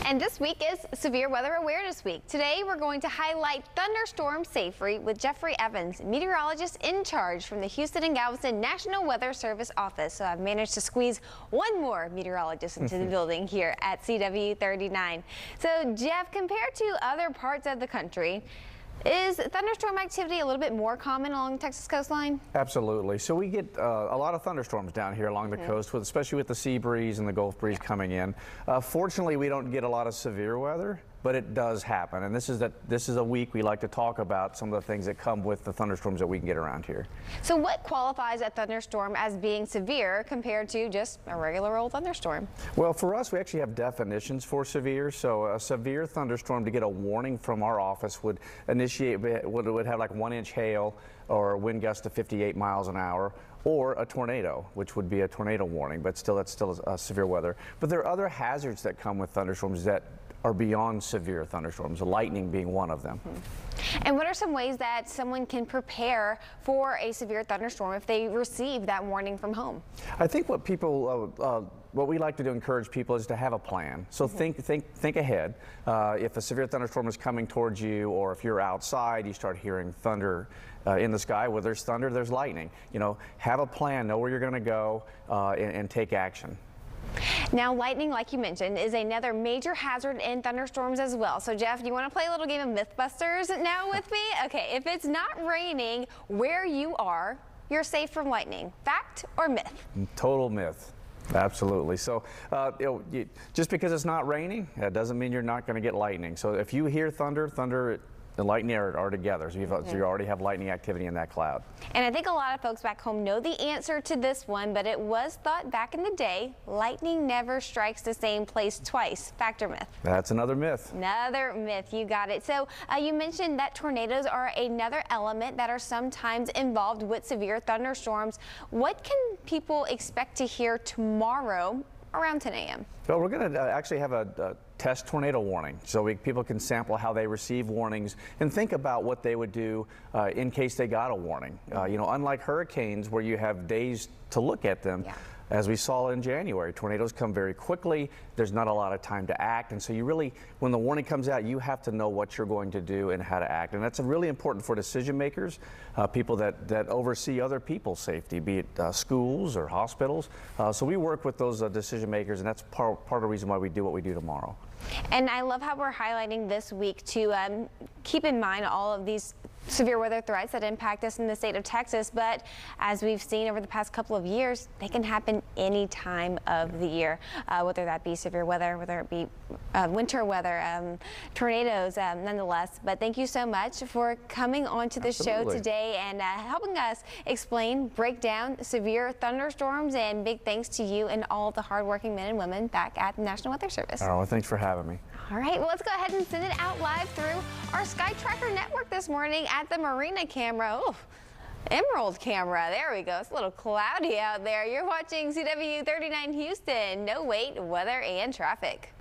And this week is Severe Weather Awareness Week. Today we're going to highlight thunderstorm safety with Jeffry Evans, meteorologist in charge from the Houston and Galveston National Weather Service office. So I've managed to squeeze one more meteorologist into the building here at CW 39. So Jeff, compared to other parts of the country, is thunderstorm activity a little bit more common along the Texas coastline? Absolutely. So we get a lot of thunderstorms down here along the coast, especially with the sea breeze and the Gulf breeze coming in. Fortunately, we don't get a lot of severe weather, but it does happen. And this is a week we like to talk about some of the things that come with the thunderstorms that we can get around here. So what qualifies a thunderstorm as being severe compared to just a regular old thunderstorm? Well, for us, we actually have definitions for severe. So a severe thunderstorm, to get a warning from our office, would have like 1-inch hail or a wind gust of 58 miles an hour, or a tornado, which would be a tornado warning, but still, that's still severe weather. But there are other hazards that come with thunderstorms that are beyond severe thunderstorms, lightning being one of them. And what are some ways that someone can prepare for a severe thunderstorm if they receive that warning from home? I think what we like to do, encourage people, is to have a plan. So think ahead. If a severe thunderstorm is coming towards you, or if you're outside, you start hearing thunder in the sky. Where there's thunder, there's lightning. You know, have a plan, know where you're going to go, and take action. Now, lightning, like you mentioned, is another major hazard in thunderstorms as well. So, Jeff, do you want to play a little game of Mythbusters now with me? Okay, if it's not raining where you are, you're safe from lightning. Fact or myth? Total myth. Absolutely. So just because it's not raining, that doesn't mean you're not going to get lightning. So if you hear thunder and lightning are together, so you already have lightning activity in that cloud. And I think a lot of folks back home know the answer to this one, but it was thought back in the day, lightning never strikes the same place twice. Fact or myth? That's another myth. Another myth, you got it. So you mentioned that tornadoes are another element that are sometimes involved with severe thunderstorms. What can people expect to hear tomorrow around 10 a.m.? Well, we're going to actually have a test tornado warning, so people can sample how they receive warnings and think about what they would do in case they got a warning. You know, unlike hurricanes where you have days to look at them, as we saw in January, tornadoes come very quickly. There's not a lot of time to act, and so you really, when the warning comes out, you have to know what you're going to do and how to act. And that's really important for decision makers, people that oversee other people's safety, be it schools or hospitals. So we work with those decision makers, and that's part of the reason why we do what we do tomorrow. And I love how we're highlighting this week to keep in mind all of these severe weather threats that impact us in the state of Texas, but as we've seen over the past couple of years, they can happen any time of the year, whether that be severe weather, whether it be winter weather, tornadoes, nonetheless. But thank you so much for coming onto the show today and helping us explain, break down severe thunderstorms, and big thanks to you and all the hardworking men and women back at the National Weather Service. Oh, well, thanks for having me. All right, well, let's go ahead and send it out live through our Sky Tracker network this morning at the Marina camera. Oh, Emerald camera. There we go. It's a little cloudy out there. You're watching CW 39 Houston. No wait, weather and traffic.